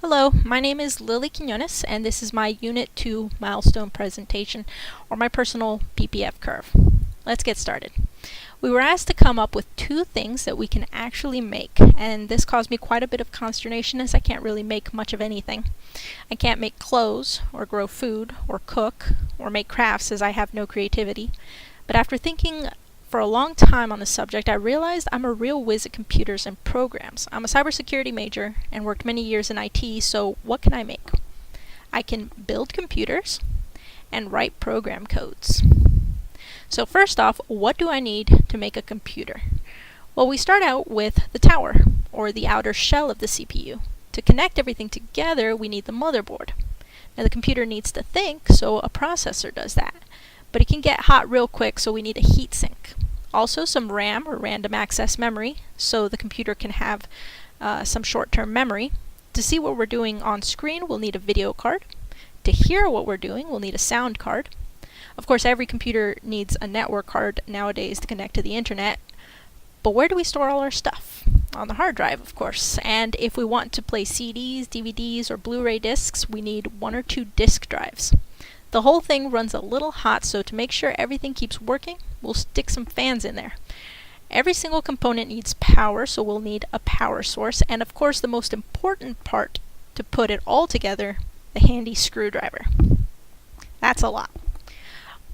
Hello, my name is Lily Quinones, and this is my Unit 2 Milestone presentation, or my personal PPF curve. Let's get started. We were asked to come up with two things that we can actually make, and this caused me quite a bit of consternation as I can't really make much of anything. I can't make clothes, or grow food, or cook, or make crafts as I have no creativity. But after thinking for a long time on the subject, I realized I'm a real whiz at computers and programs. I'm a cybersecurity major and worked many years in IT, so what can I make? I can build computers and write program codes. So first off, what do I need to make a computer? Well, we start out with the tower, or the outer shell of the CPU. To connect everything together, we need the motherboard. Now the computer needs to think, so a processor does that. But it can get hot real quick, so we need a heatsink. Also some RAM, or random access memory, so the computer can have some short-term memory. To see what we're doing on screen, we'll need a video card. To hear what we're doing, we'll need a sound card. Of course, every computer needs a network card nowadays to connect to the internet. But where do we store all our stuff? On the hard drive, of course. And if we want to play CDs, DVDs, or Blu-ray discs, we need 1 or 2 disk drives. The whole thing runs a little hot, so to make sure everything keeps working, we'll stick some fans in there. Every single component needs power, so we'll need a power source, and of course the most important part to put it all together, the handy screwdriver. That's a lot.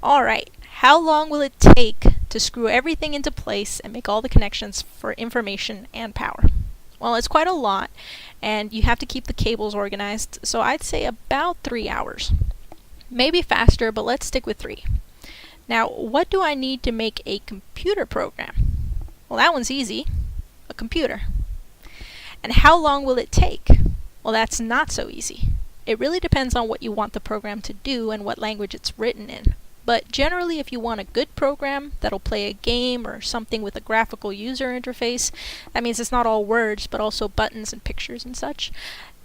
Alright, how long will it take to screw everything into place and make all the connections for information and power? Well, it's quite a lot, and you have to keep the cables organized, so I'd say about 3 hours. Maybe faster, but let's stick with 3. Now, what do I need to make a computer program? Well, that one's easy. A computer. And how long will it take? Well, that's not so easy. It really depends on what you want the program to do and what language it's written in. But generally, if you want a good program that'll play a game or something with a graphical user interface, that means it's not all words, but also buttons and pictures and such,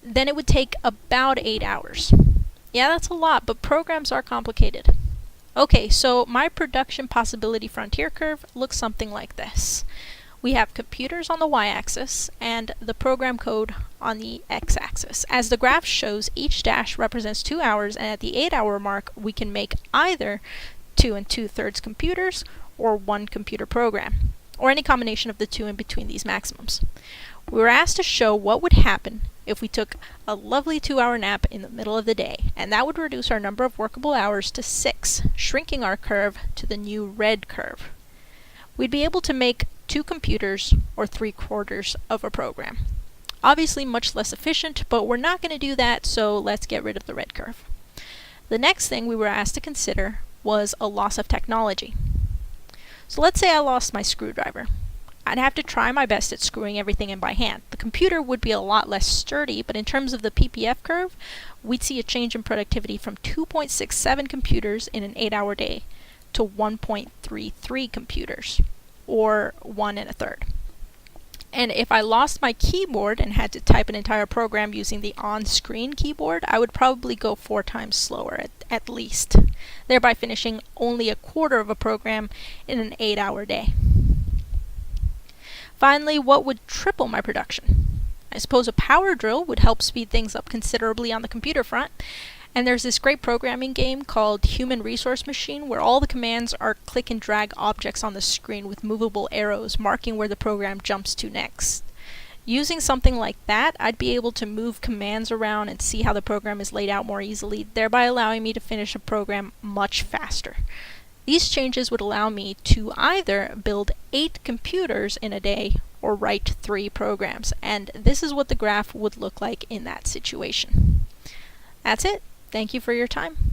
then it would take about 8 hours. Yeah, that's a lot, but programs are complicated. Okay, so my production possibility frontier curve looks something like this. We have computers on the y-axis and the program code on the x-axis. As the graph shows, each dash represents 2 hours, and at the 8-hour mark, we can make either 2 2/3 computers or 1 computer program, or any combination of the two in between these maximums. We were asked to show what would happen if we took a lovely 2-hour nap in the middle of the day, and that would reduce our number of workable hours to 6, shrinking our curve to the new red curve. We'd be able to make 2 computers or 3/4 of a program. Obviously much less efficient, but we're not going to do that, so let's get rid of the red curve. The next thing we were asked to consider was a loss of technology. So let's say I lost my screwdriver. I'd have to try my best at screwing everything in by hand. The computer would be a lot less sturdy, but in terms of the PPF curve, we'd see a change in productivity from 2.67 computers in an 8-hour day to 1.33 computers, or 1 1/3. And if I lost my keyboard and had to type an entire program using the on-screen keyboard, I would probably go 4 times slower at least, thereby finishing only 1/4 of a program in an 8-hour day. Finally, what would triple my production? I suppose a power drill would help speed things up considerably on the computer front. And there's this great programming game called Human Resource Machine where all the commands are click and drag objects on the screen with movable arrows marking where the program jumps to next. Using something like that, I'd be able to move commands around and see how the program is laid out more easily, thereby allowing me to finish a program much faster. These changes would allow me to either build 8 computers in a day or write 3 programs, and this is what the graph would look like in that situation. That's it. Thank you for your time.